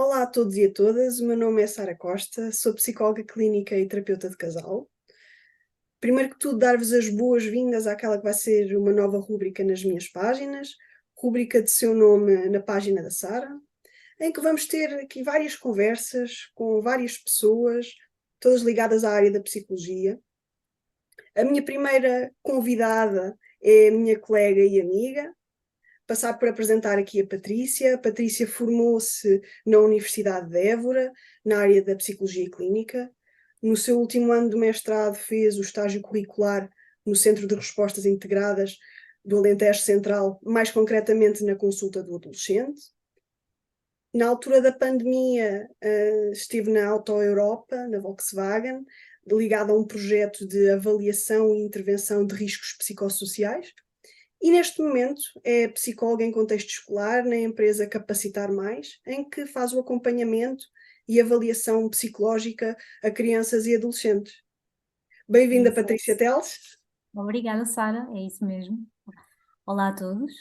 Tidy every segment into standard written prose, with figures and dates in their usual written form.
Olá a todos e a todas, o meu nome é Sara Costa, sou psicóloga clínica e terapeuta de casal. Primeiro que tudo, dar-vos as boas-vindas àquela que vai ser uma nova rúbrica nas minhas páginas, rúbrica de seu nome na página da Sara, em que vamos ter aqui várias conversas com várias pessoas, todas ligadas à área da psicologia. A minha primeira convidada é a minha colega e amiga. Passar por apresentar aqui a Patrícia. A Patrícia formou-se na Universidade de Évora, na área da Psicologia Clínica. No seu último ano de mestrado fez o estágio curricular no Centro de Respostas Integradas do Alentejo Central, mais concretamente na consulta do adolescente. Na altura da pandemia, estive na Auto Europa, na Volkswagen, ligada a um projeto de avaliação e intervenção de riscos psicossociais. E neste momento é psicóloga em contexto escolar na empresa Capacitar Mais, em que faz o acompanhamento e avaliação psicológica a crianças e adolescentes. É Bem-vinda, isso. Patrícia Teles. Obrigada, Sara, é isso mesmo. Olá a todos.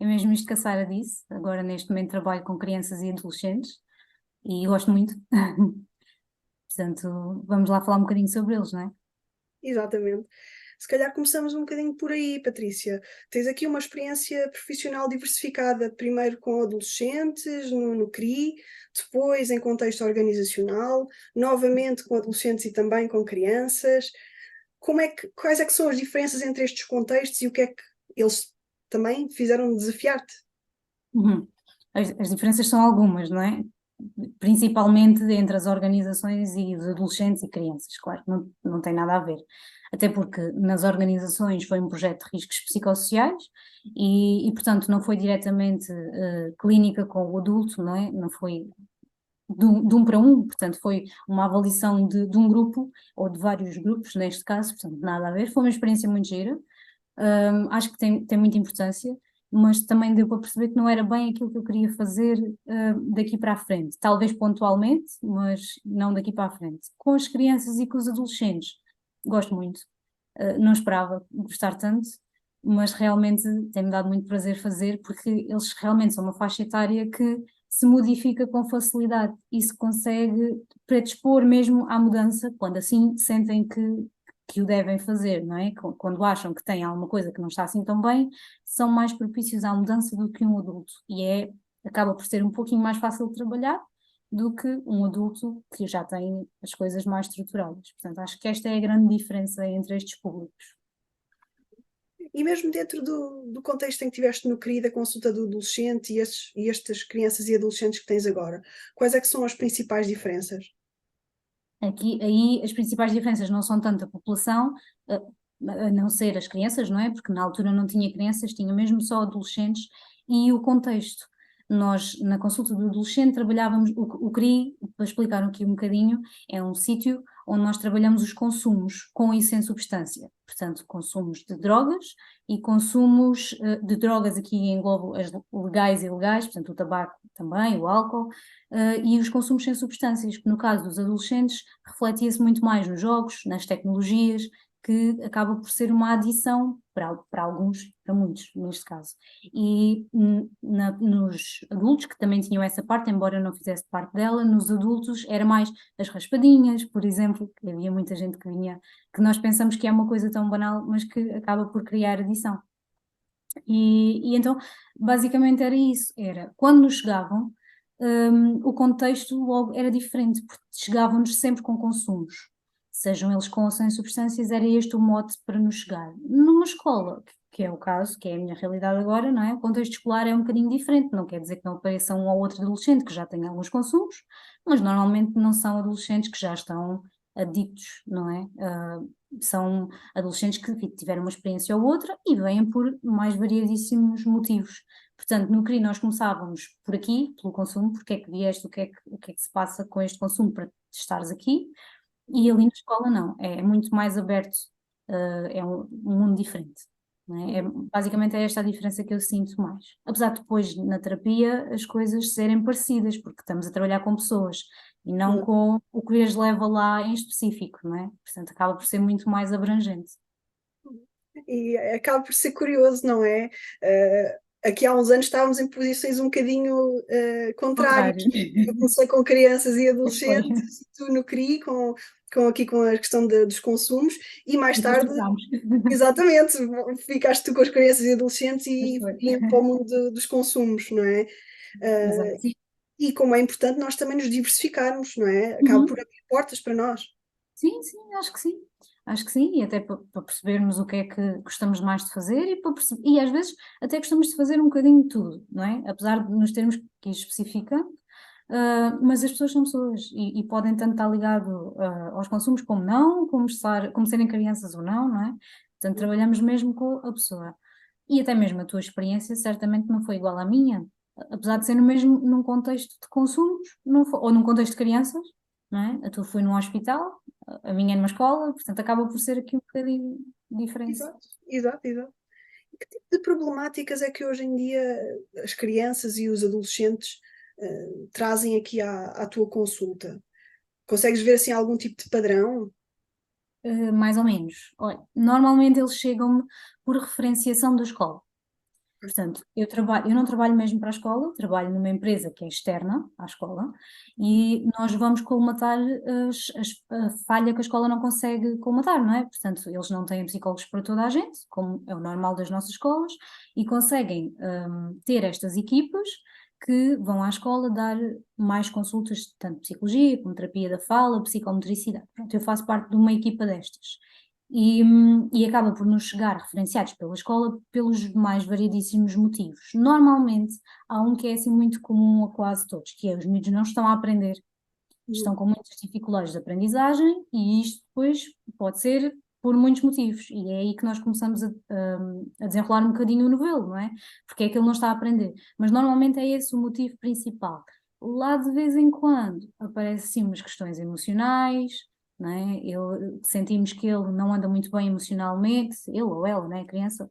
É mesmo isto que a Sara disse. Agora, neste momento, trabalho com crianças e adolescentes e gosto muito. Portanto, vamos lá falar um bocadinho sobre eles, não é? Exatamente. Se calhar começamos um bocadinho por aí, Patrícia. Tens aqui uma experiência profissional diversificada, primeiro com adolescentes, no CRI, depois em contexto organizacional, novamente com adolescentes e também com crianças. Quais é que são as diferenças entre estes contextos e o que é que eles também fizeram desafiar-te? Uhum. As diferenças são algumas, não é? Principalmente entre as organizações e os adolescentes e crianças, claro, não tem nada a ver. Até porque nas organizações foi um projeto de riscos psicossociais portanto, não foi diretamente clínica com o adulto, não é? Não foi de um para um, portanto, foi uma avaliação de um grupo, ou de vários grupos, neste caso, portanto, nada a ver. Foi uma experiência muito gira. Acho que tem muita importância, mas também deu para perceber que não era bem aquilo que eu queria fazer daqui para a frente. Talvez pontualmente, mas não daqui para a frente. Com as crianças e com os adolescentes, gosto muito. Não esperava gostar tanto, mas realmente tem-me dado muito prazer fazer, porque eles realmente são uma faixa etária que se modifica com facilidade e se consegue predispor mesmo à mudança, quando assim sentem que o devem fazer, não é? Quando acham que têm alguma coisa que não está assim tão bem, são mais propícios à mudança do que um adulto. Acaba por ser um pouquinho mais fácil de trabalhar do que um adulto que já tem as coisas mais estruturadas. Portanto, acho que esta é a grande diferença entre estes públicos. E mesmo dentro do contexto em que tiveste no CRI, da consulta do adolescente e estas crianças e adolescentes que tens agora, quais é que são as principais diferenças? Aí as principais diferenças não são tanto a população, a, a não ser as crianças, não é? Porque na altura não tinha crianças, tinha mesmo só adolescentes e o contexto. Nós, na consulta do adolescente, trabalhávamos o CRI, para explicar aqui um bocadinho, é um sítio onde nós trabalhamos os consumos com e sem substância. Portanto, consumos de drogas e consumos de drogas, aqui englobo as legais e ilegais, portanto, o tabaco também, o álcool, e os consumos sem substâncias, que no caso dos adolescentes refletia-se muito mais nos jogos, nas tecnologias, que acaba por ser uma adição para alguns, para muitos, neste caso. Nos adultos, que também tinham essa parte, embora eu não fizesse parte dela, nos adultos era mais as raspadinhas, por exemplo, que havia muita gente que vinha, que nós pensamos que é uma coisa tão banal, mas que acaba por criar adição. Então, basicamente era isso, era quando nos chegavam, o contexto logo era diferente, porque chegavam-nos sempre com consumos, sejam eles com ou sem substâncias, era este o mote para nos chegar. Numa escola, que é o caso, que é a minha realidade agora, não é? O contexto escolar é um bocadinho diferente, não quer dizer que não apareça um ou outro adolescente que já tenha alguns consumos, mas normalmente não são adolescentes que já estão adictos, não é? São adolescentes que tiveram uma experiência ou outra e vêm por mais variadíssimos motivos. Portanto, no CRI nós começávamos por aqui, pelo consumo, porque é que vieste, o que é que se passa com este consumo para estares aqui, e ali na escola não, é muito mais aberto, é um mundo diferente. Não é? Basicamente é esta a diferença que eu sinto mais. Apesar de depois na terapia as coisas serem parecidas, porque estamos a trabalhar com pessoas e não Hum. com o que as leva lá em específico, não é? Portanto, acaba por ser muito mais abrangente. E acaba por ser curioso, não é? aqui há uns anos estávamos em posições um bocadinho contrárias. Contrário. Eu comecei com crianças e Pois foi. adolescentes, e tu no CRI, aqui com a questão dos consumos, e mais Depois tarde, trocámos. exatamente, ficaste tu com as crianças e adolescentes Pois e foi. indo para o mundo dos consumos, não é? Exato. E como é importante nós também nos diversificarmos, não é? Acaba por Uhum. abrir portas para nós. Sim, sim, acho que sim. Acho que sim, e até para percebermos o que é que gostamos mais de fazer e às vezes até gostamos de fazer um bocadinho de tudo, não é? Apesar de nos termos que ir especificando, mas as pessoas são pessoas e podem tanto estar ligado aos consumos como não, como serem crianças ou não, não é? Portanto, trabalhamos mesmo com a pessoa. E até mesmo a tua experiência certamente não foi igual à minha, apesar de ser no mesmo num contexto de consumos, ou num contexto de crianças, não é? A tua foi num hospital, a minha é numa escola, portanto acaba por ser aqui um bocadinho diferente. Exato, exato, exato. Que tipo de problemáticas é que hoje em dia as crianças e os adolescentes trazem aqui à tua consulta? Consegues ver assim algum tipo de padrão? Mais ou menos. Olha, normalmente eles chegam-me por referenciação da escola. Portanto, eu não trabalho mesmo para a escola, trabalho numa empresa que é externa à escola e nós vamos colmatar a falha que a escola não consegue colmatar, não é? Portanto, eles não têm psicólogos para toda a gente, como é o normal das nossas escolas, e conseguem ter estas equipas que vão à escola dar mais consultas, tanto de psicologia como terapia da fala, psicomotricidade. Pronto, eu faço parte de uma equipa destas e acaba por nos chegar referenciados pela escola pelos mais variedíssimos motivos. Normalmente há um que é assim muito comum a quase todos, que é os miúdos não estão a aprender, estão Hum, com muitas dificuldades de aprendizagem e isto depois pode ser por muitos motivos e é aí que nós começamos a desenrolar um bocadinho o novelo, não é? Porque é que ele não está a aprender. Mas normalmente é esse o motivo principal. Lá de vez em quando aparecem sim umas questões emocionais, não é? Sentimos que ele não anda muito bem emocionalmente, ele ou ela, não é? A criança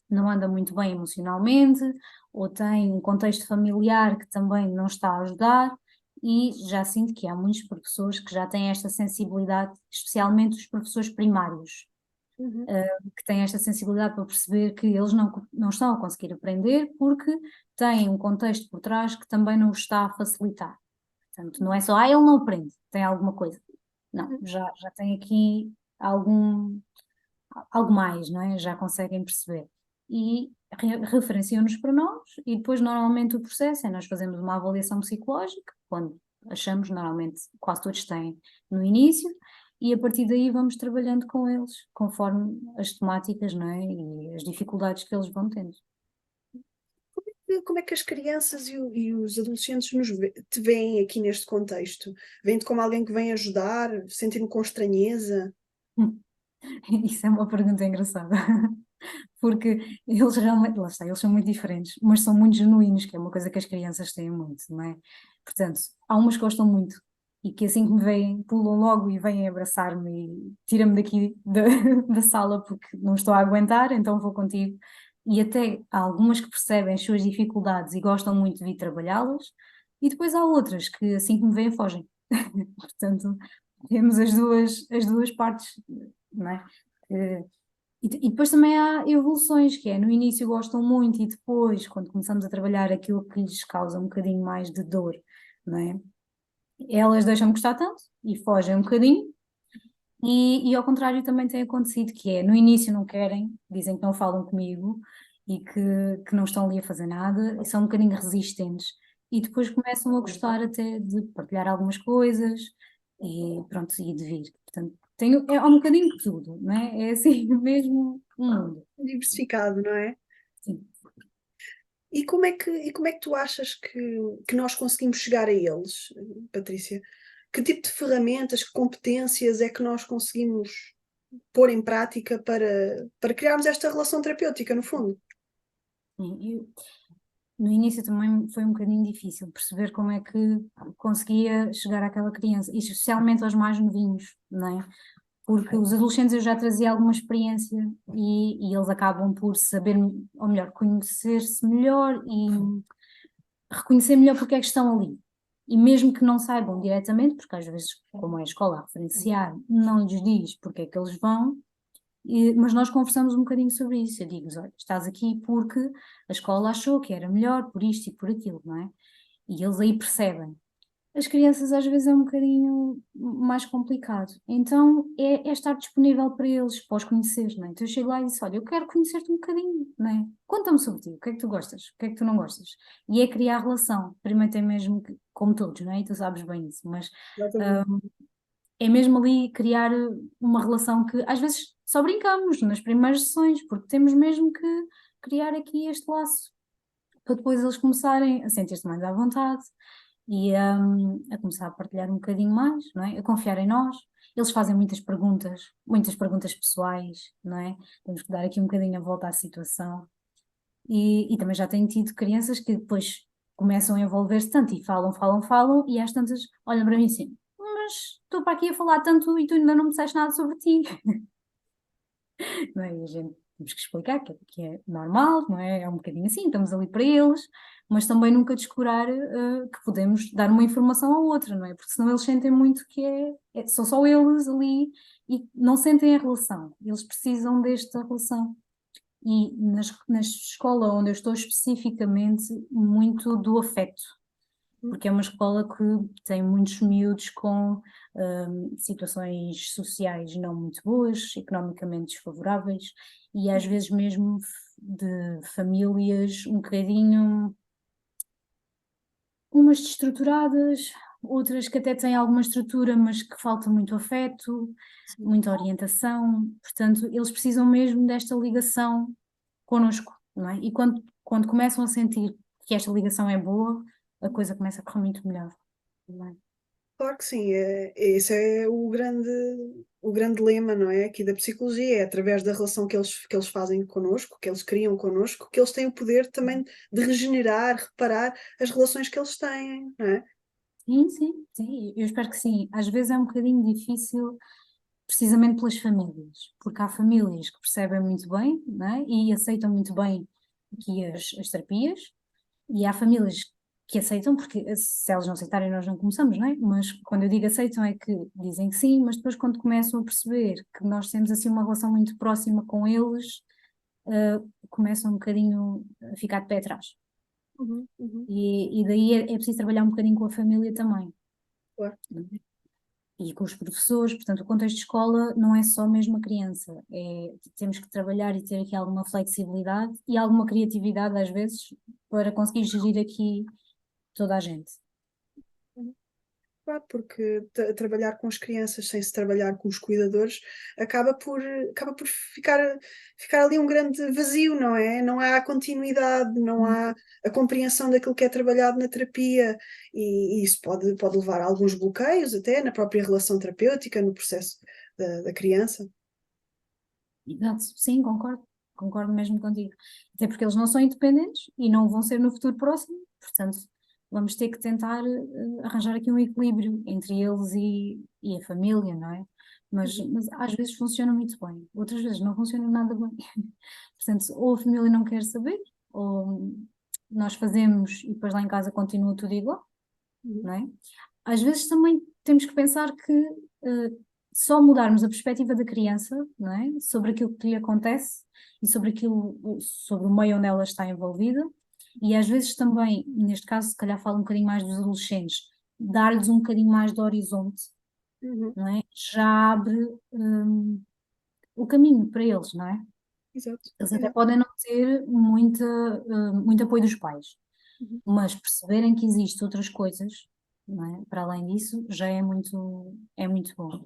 não anda muito bem emocionalmente, ou tem um contexto familiar que também não está a ajudar, e já sinto que há muitos professores que já têm esta sensibilidade, especialmente os professores primários, uhum, que têm esta sensibilidade para perceber que eles não estão a conseguir aprender porque têm um contexto por trás que também não os está a facilitar. Portanto, não é só, ele não aprende, tem alguma coisa. Não, uhum. já tem aqui algum, algo mais, não é? Já conseguem perceber. E referenciam-nos para nós, e depois, normalmente, o processo é nós fazemos uma avaliação psicológica, quando achamos, normalmente, quase todos têm no início, e a partir daí vamos trabalhando com eles, conforme as temáticas, não é? E as dificuldades que eles vão tendo. Como é que as crianças e os adolescentes te veem aqui neste contexto? Veem-te como alguém que vem ajudar, sentindo com estranheza? Isso é uma pergunta engraçada. Porque eles realmente, lá está, eles são muito diferentes, mas são muito genuínos, que é uma coisa que as crianças têm muito, não é? Portanto, há umas que gostam muito e que assim que me veem, pulam logo e vêm abraçar-me e tira-me daqui da, da sala porque não estou a aguentar, então vou contigo. E até há algumas que percebem as suas dificuldades e gostam muito de vir trabalhá-las, e depois há outras que assim que me veem fogem. Portanto, temos as duas partes, não é? Eh, e depois também há evoluções, que é no início gostam muito e depois, quando começamos a trabalhar aquilo que lhes causa um bocadinho mais de dor, não é? Elas deixam-me gostar tanto e fogem um bocadinho, e ao contrário também tem acontecido, que é no início não querem, dizem que não falam comigo e que não estão ali a fazer nada, e são um bocadinho resistentes, e depois começam a gostar até de partilhar algumas coisas e pronto, e de vir. Portanto, é um bocadinho de tudo, não é? É assim mesmo um mundo. Diversificado, não é? Sim. E como é que tu achas que nós conseguimos chegar a eles, Patrícia? Que tipo de ferramentas, que competências é que nós conseguimos pôr em prática para criarmos esta relação terapêutica, no fundo? No início também foi um bocadinho difícil perceber como é que conseguia chegar àquela criança, e especialmente aos mais novinhos, não é? Porque os adolescentes eu já trazia alguma experiência e eles acabam por saber, ou melhor, conhecer-se melhor e reconhecer melhor porque é que estão ali. E mesmo que não saibam diretamente, porque às vezes, como é a escola a referenciar, não lhes diz porque é que eles vão, Mas nós conversamos um bocadinho sobre isso. Eu digo-lhes, olha, estás aqui porque a escola achou que era melhor por isto e por aquilo, não é? E eles aí percebem. As crianças às vezes é um bocadinho mais complicado. Então é estar disponível para eles, para os conhecer, não é? Então eu chego lá e disse, olha, eu quero conhecer-te um bocadinho, não é? Conta-me sobre ti, o que é que tu gostas, o que é que tu não gostas? E é criar relação. Primeiro tem mesmo que, como todos, não é? E tu sabes bem isso, mas Exatamente. é mesmo ali criar uma relação que às vezes só brincamos nas primeiras sessões, porque temos mesmo que criar aqui este laço, para depois eles começarem a sentir-se mais à vontade e a começar a partilhar um bocadinho mais, não é? A confiar em nós. Eles fazem muitas perguntas pessoais, não é? Temos que dar aqui um bocadinho a volta à situação. E também já tenho tido crianças que depois começam a envolver-se tanto e falam, falam, falam, e às tantas olham para mim assim, mas estou para aqui a falar tanto e tu ainda não me disseste nada sobre ti. Não é? E a gente temos que explicar que é normal, não é? É um bocadinho assim, estamos ali para eles, mas também nunca descurar que podemos dar uma informação à outra, não é? Porque senão eles sentem muito que são só eles ali e não sentem a relação, eles precisam desta relação. E na escola onde eu estou especificamente, muito do afeto, porque é uma escola que tem muitos miúdos com situações sociais não muito boas, economicamente desfavoráveis e às vezes mesmo de famílias um bocadinho, umas destruturadas, outras que até têm alguma estrutura, mas que falta muito afeto, Sim. muita orientação. Portanto, eles precisam mesmo desta ligação connosco, não é? E quando começam a sentir que esta ligação é boa, a coisa começa a correr muito melhor. Não é? Claro que sim, esse é o grande lema, não é? Aqui da psicologia, é através da relação que eles fazem connosco, que eles criam connosco, que eles têm o poder também de regenerar, reparar as relações que eles têm, não é? Sim, sim, sim, eu espero que sim. Às vezes é um bocadinho difícil, precisamente pelas famílias, porque há famílias que percebem muito bem, não é? E aceitam muito bem aqui as terapias, e há famílias que aceitam, porque se elas não aceitarem nós não começamos, não é? Mas quando eu digo aceitam é que dizem que sim, mas depois quando começam a perceber que nós temos assim uma relação muito próxima com eles, começam um bocadinho a ficar de pé atrás. Uhum, uhum, E daí é preciso trabalhar um bocadinho com a família também. claro. E com os professores, portanto, o contexto de escola não é só mesmo a criança, temos que trabalhar e ter aqui alguma flexibilidade e alguma criatividade às vezes para conseguir gerir aqui toda a gente. Claro, porque trabalhar com as crianças sem se trabalhar com os cuidadores acaba por ficar ali um grande vazio, não é? Não há continuidade, não há a compreensão daquilo que é trabalhado na terapia, e isso pode levar a alguns bloqueios até na própria relação terapêutica, no processo da criança. Exato, sim, concordo mesmo contigo. Até porque eles não são independentes e não vão ser no futuro próximo, portanto, vamos ter que tentar arranjar aqui um equilíbrio entre eles e a família, não é? Mas às vezes funciona muito bem, outras vezes não funciona nada bem. Portanto, ou a família não quer saber, ou nós fazemos e depois lá em casa continua tudo igual, Uhum, não é? Às vezes também temos que pensar que eh, só mudarmos a perspectiva da criança, não é? Sobre aquilo que lhe acontece e sobre sobre o meio onde ela está envolvida, e às vezes também, neste caso, se calhar falo um bocadinho mais dos adolescentes, dar-lhes um bocadinho mais de horizonte, uhum, não é? Já abre o caminho para eles, não é? exato, Eles até exato. podem não ter muito apoio dos pais, Uhum. mas perceberem que existem outras coisas, não é? Para além disso, já é muito bom.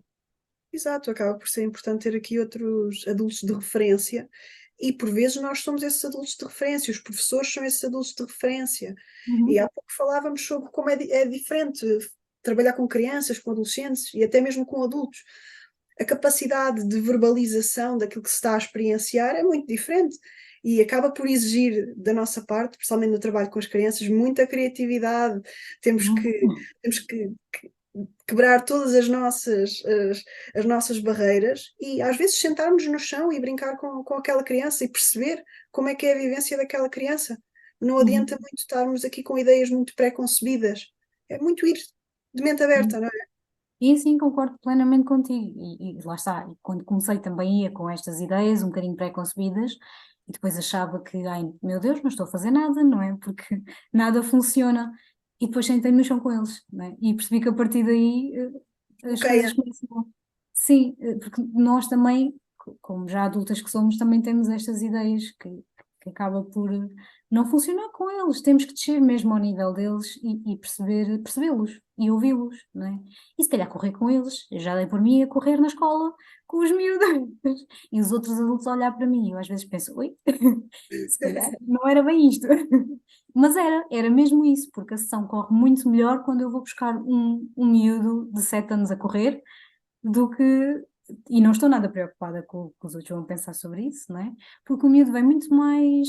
Exato, acaba por ser importante ter aqui outros adultos de referência, e por vezes nós somos esses adultos de referência, os professores são esses adultos de referência. E Uhum, há pouco falávamos sobre como é diferente trabalhar com crianças, com adolescentes e até mesmo com adultos. A capacidade de verbalização daquilo que se está a experienciar é muito diferente e acaba por exigir da nossa parte, principalmente no trabalho com as crianças, muita criatividade. Temos que, uhum, temos que quebrar todas as nossas barreiras e às vezes sentarmos no chão e brincar com aquela criança e perceber como é que é a vivência daquela criança. Não adianta uhum, muito estarmos aqui com ideias muito pré-concebidas. É muito ir de mente uhum. aberta, não é? E sim, concordo plenamente contigo. E lá está, e quando comecei também ia com estas ideias um bocadinho pré-concebidas e depois achava que, ai meu Deus, não estou a fazer nada, não é? Porque nada funciona. E depois sentei-me no chão com eles, não é? E percebi que a partir daí as Ok, coisas começam. Sim, porque nós também, como já adultas que somos, também temos estas ideias que acaba por não funcionar com eles. Temos que descer mesmo ao nível deles e percebê-los e ouvi-los, não é? E se calhar correr com eles. Eu já dei por mim a correr na escola com os miúdos e os outros adultos a olhar para mim. Eu às vezes penso, oi, se calhar não era bem isto. Mas era mesmo isso, porque a sessão corre muito melhor quando eu vou buscar um miúdo de 7 anos a correr do que. E não estou nada preocupada com o que os outros vão pensar sobre isso, não é? Porque o miúdo vem muito mais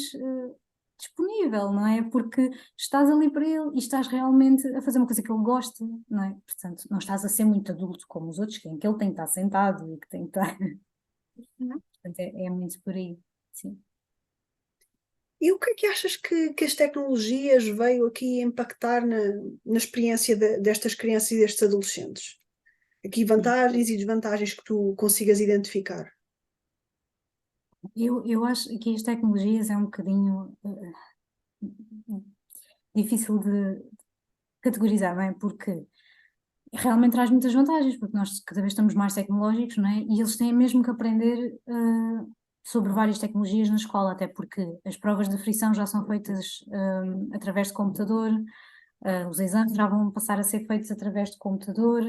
disponível, não é? Porque estás ali para ele e estás realmente a fazer uma coisa que ele gosta, não é? Portanto, não estás a ser muito adulto como os outros, em que ele tem que estar sentado e que tem que estar. Portanto, é muito por aí, sim. E o que é que achas que as tecnologias veio aqui impactar na experiência destas crianças e destes adolescentes? Aqui vantagens e desvantagens que tu consigas identificar. Eu acho que as tecnologias é um bocadinho difícil de categorizar, não é? Porque realmente traz muitas vantagens, porque nós cada vez estamos mais tecnológicos, não é? E eles têm mesmo que aprender sobre várias tecnologias na escola, até porque as provas de frição já são feitas através de computador, os exames já vão passar a ser feitos através de computador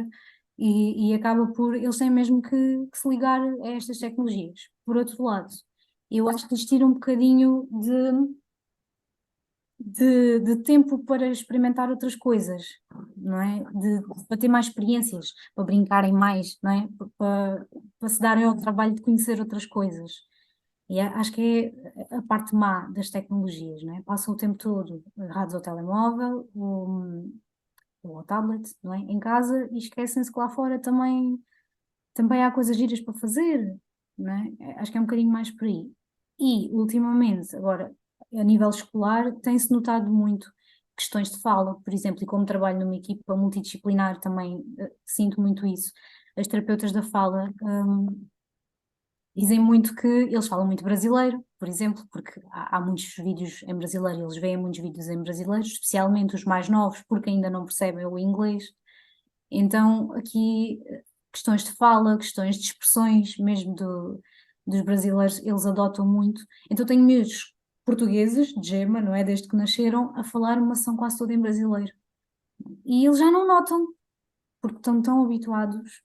e acaba por, eles têm mesmo que se ligar a estas tecnologias. Por outro lado, eu acho que lhes tira um bocadinho de tempo para experimentar outras coisas, não é? Para ter mais experiências, para brincarem mais, não é? Para se darem ao trabalho de conhecer outras coisas. E acho que é a parte má das tecnologias, não é? Passam o tempo todo agarrados ao telemóvel ou ao tablet, não é? Em casa e esquecem-se que lá fora também há coisas giras para fazer, não é? Acho que é um bocadinho mais por aí. E, ultimamente, agora, a nível escolar, tem-se notado muito questões de fala, por exemplo, e como trabalho numa equipa multidisciplinar também sinto muito isso. As terapeutas da fala, dizem muito que eles falam muito brasileiro, por exemplo, porque há muitos vídeos em brasileiro, eles veem muitos vídeos em brasileiro, especialmente os mais novos, porque ainda não percebem o inglês. Então, aqui, questões de fala, questões de expressões, mesmo dos brasileiros, eles adotam muito. Então, tenho miúdos portugueses, de gema, não é? Desde que nasceram, a falar uma ação quase toda em brasileiro. E eles já não notam, porque estão tão habituados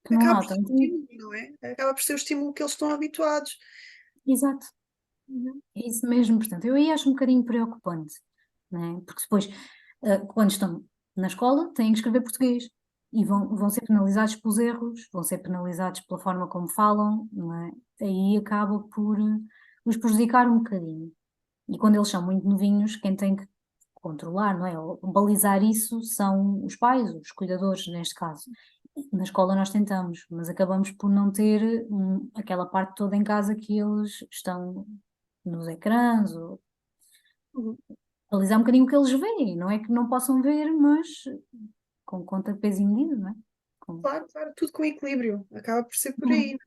que não Acaba por notam. ser o Então, estímulo, não é? Acaba por ser o estímulo que eles estão habituados. exato, é isso mesmo. Portanto, eu aí acho um bocadinho preocupante, não é? Porque depois, quando estão na escola, têm que escrever português. E vão ser penalizados pelos erros, vão ser penalizados pela forma como falam, não é? Aí acaba por os prejudicar um bocadinho. E quando eles são muito novinhos, quem tem que controlar, não é? Ou balizar isso são os pais, os cuidadores, neste caso. Na escola nós tentamos, mas acabamos por não ter aquela parte toda em casa que eles estão nos ecrãs, ou Uhum. balizar um bocadinho o que eles veem, não é que não possam ver, mas com conta, peso e medida, não é? Com- Claro, claro, tudo com equilíbrio. Acaba por ser por aí. Uhum.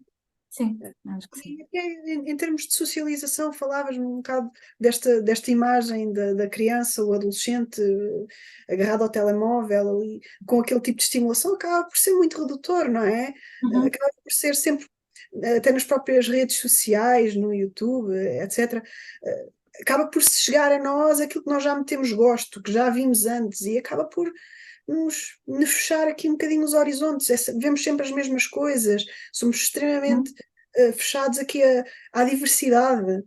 Sim, acho que sim. E até em termos de socialização, falavas-me um bocado desta imagem da criança ou adolescente agarrado ao telemóvel ali, com aquele tipo de estimulação, acaba por ser muito redutor, não é? Uhum. Acaba por ser sempre, até nas próprias redes sociais, no YouTube, etc., acaba por se chegar a nós aquilo que nós já metemos gosto, que já vimos antes, e acaba por nos fechar aqui um bocadinho os horizontes. Vemos sempre as mesmas coisas, somos extremamente fechados aqui à diversidade.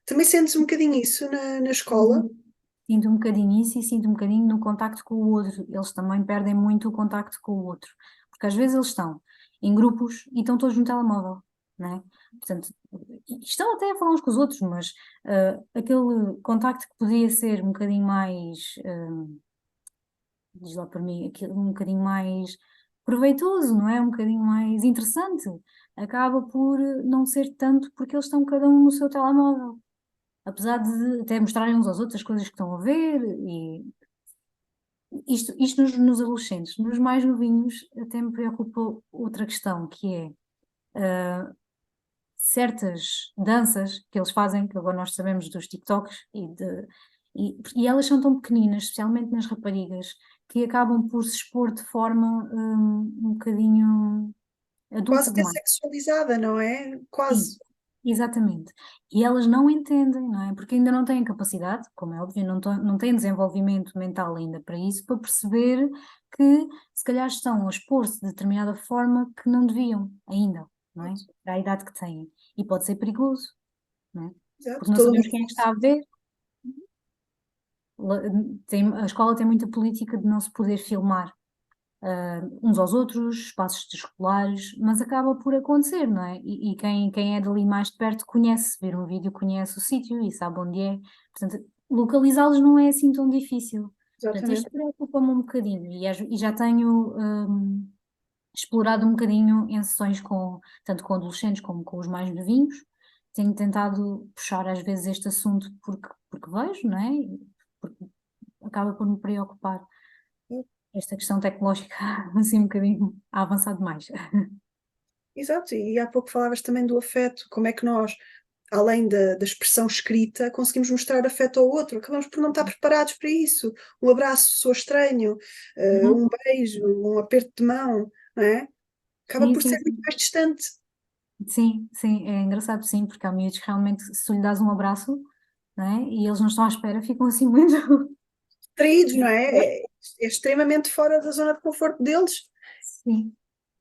Também sentes um bocadinho isso na escola? Uhum. Sinto um bocadinho isso e sinto um bocadinho no contacto com o outro. Eles também perdem muito o contacto com o outro. Porque às vezes eles estão em grupos e estão todos no telemóvel, não é? Portanto, e estão até a falar uns com os outros, mas aquele contacto que podia ser um bocadinho mais, diz lá para mim, um bocadinho mais proveitoso, não é? Um bocadinho mais interessante, acaba por não ser tanto porque eles estão cada um no seu telemóvel. Apesar de até mostrarem uns aos outros as coisas que estão a ver, Isto nos adolescentes. Nos mais novinhos até me preocupa outra questão, que é certas danças que eles fazem, que agora nós sabemos dos TikToks, e elas são tão pequeninas, especialmente nas raparigas, que acabam por se expor de forma um bocadinho Quase adulta até demais. sexualizada, não é? Sim, Quase. exatamente. E elas não entendem, não é? Porque ainda não têm capacidade, como é óbvio, não têm desenvolvimento mental ainda para isso, para perceber que se calhar estão a expor-se de determinada forma que não deviam ainda, não é? Para a idade que têm. E pode ser perigoso, não é? Exato, Porque não toda uma sabemos quem é que está a ver. La- a escola tem muita política de não se poder filmar uns aos outros, espaços escolares, mas acaba por acontecer, não é? E quem é dali mais de perto conhece, ver um vídeo conhece o sítio e sabe onde é. Portanto, localizá-los não é assim tão difícil. Portanto, isto exatamente. preocupa-me um bocadinho e já tenho explorado um bocadinho em sessões tanto com adolescentes como com os mais novinhos. Tenho tentado puxar às vezes este assunto porque vejo, não é? Porque acaba por me preocupar esta questão tecnológica assim um bocadinho a avançar demais. Exato, e há pouco falavas também do afeto, como é que nós, além da expressão escrita, conseguimos mostrar afeto ao outro, acabamos por não estar preparados para isso. Um abraço soa estranho, um Uhum. beijo, um aperto de mão, não é? Acaba Sim, por sim, ser muito sim. mais distante. Sim, sim, é engraçado, sim, porque há miúdos que realmente, se tu lhe dás um abraço, não é? E eles não estão à espera, ficam assim muito. Traídos, não é? É extremamente fora da zona de conforto deles. Sim,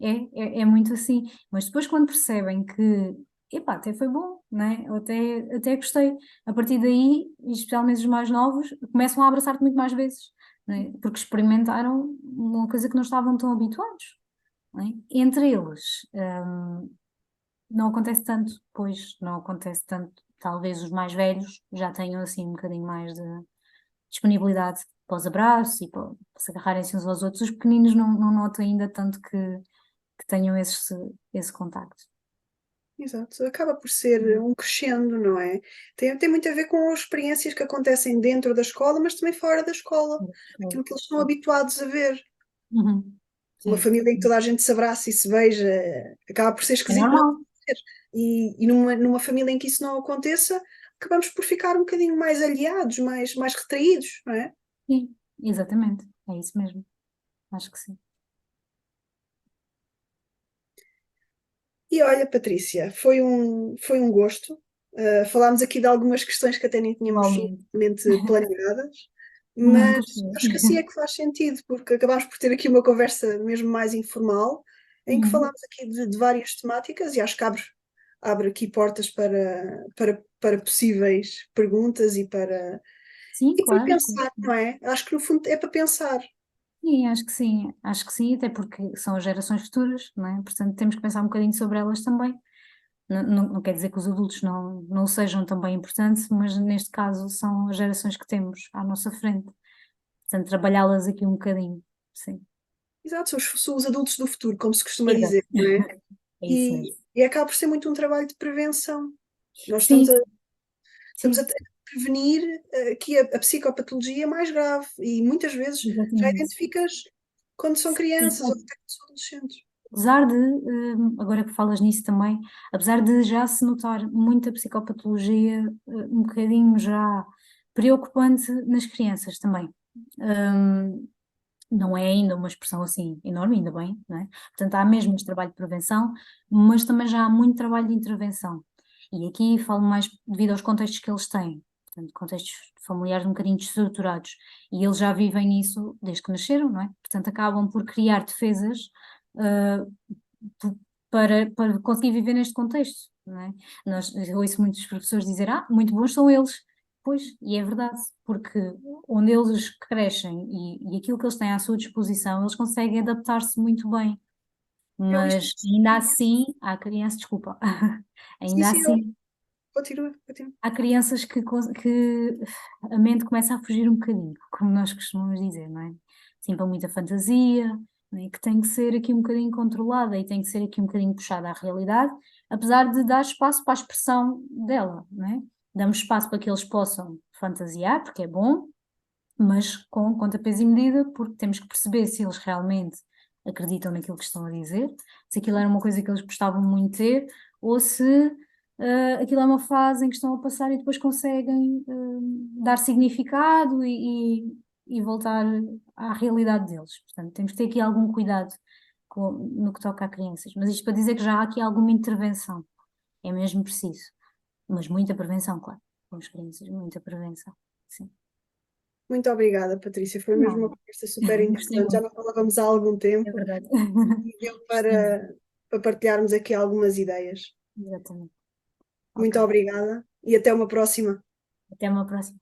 é muito assim. Mas depois, quando percebem que, epá, até foi bom, não é? Eu até gostei. A partir daí, e especialmente os mais novos, começam a abraçar-te muito mais vezes, não é? Porque experimentaram uma coisa que não estavam tão habituados, não é? Entre eles. Não acontece tanto, pois, não acontece tanto. Talvez os mais velhos já tenham assim um bocadinho mais de disponibilidade para os abraços e para se agarrarem-se uns aos outros. Os pequeninos não noto ainda tanto que tenham esse contacto. Exato, acaba por ser um crescendo, não é? Tem muito a ver com as experiências que acontecem dentro da escola, mas também fora da escola, aquilo que eles estão habituados a ver. Uhum. Uma Sim, família em que toda a gente se abraça e se beija acaba por ser é esquisito não normal. acontecer. E numa família em que isso não aconteça, acabamos por ficar um bocadinho mais aliados, mais retraídos, não é? Sim, exatamente. É isso mesmo. Acho que sim. E olha, Patrícia, foi um gosto. Falámos aqui de algumas questões que até nem tínhamos Igualmente. inicialmente planeadas, mas Gostei. acho que assim é que faz sentido, porque acabámos por ter aqui uma conversa mesmo mais informal, em que Uhum. falámos aqui de várias temáticas e acho que abre aqui portas para possíveis perguntas Sim, e para claro. pensar, não é? Acho que no fundo é para pensar. Sim, acho que sim, até porque são as gerações futuras, não é? Portanto, temos que pensar um bocadinho sobre elas também. Não quer dizer que os adultos não sejam também importantes, mas neste caso são as gerações que temos à nossa frente. Portanto, trabalhá-las aqui um bocadinho, sim. Exato, são os adultos do futuro, como se costuma Exato. dizer, não é? É isso mesmo. E acaba por ser muito um trabalho de prevenção. Nós Sim, estamos a sim, prevenir que a psicopatologia mais grave e muitas vezes já exatamente. identificas quando são crianças ou até quando são adolescentes. Apesar de, agora que falas nisso também, apesar de já se notar muita psicopatologia, um bocadinho já preocupante nas crianças também. Hum, não é ainda uma expressão assim enorme, ainda bem, não é? Portanto, há mesmo este trabalho de prevenção, mas também já há muito trabalho de intervenção. E aqui falo mais devido aos contextos que eles têm, portanto, contextos familiares um bocadinho destruturados, e eles já vivem isso desde que nasceram, não é? Portanto, acabam por criar defesas, ah, para conseguir viver neste contexto, não é? Eu ouço muitos professores dizer, muito bons são eles. Pois, e é verdade, porque onde eles crescem e aquilo que eles têm à sua disposição, eles conseguem adaptar-se muito bem. Eu isto, Mas ainda assim, há crianças, desculpa, sim, ainda sim, eu assim, continuo, continuo. há crianças que a mente começa a fugir um bocadinho, como nós costumamos dizer, não é? Sim, para muita fantasia, não é? Que tem que ser aqui um bocadinho controlada e tem que ser aqui um bocadinho puxada à realidade, apesar de dar espaço para a expressão dela, não é? Damos espaço para que eles possam fantasiar, porque é bom, mas com conta, peso e medida, porque temos que perceber se eles realmente acreditam naquilo que estão a dizer, se aquilo era uma coisa que eles gostavam muito de ter, ou se aquilo é uma fase em que estão a passar e depois conseguem dar significado e voltar à realidade deles. Portanto, temos que ter aqui algum cuidado no que toca a crianças. Mas isto para dizer que já há aqui alguma intervenção, é mesmo preciso. Mas muita prevenção, claro, com as crianças, muita prevenção, sim. Muito obrigada, Patrícia. Foi mesmo uma Não, conversa super gostei interessante. Já muito, não falávamos há algum é tempo verdade. e deu Gostei muito, para partilharmos aqui algumas ideias. exatamente. Ok, Muito obrigada e até uma próxima. até uma próxima.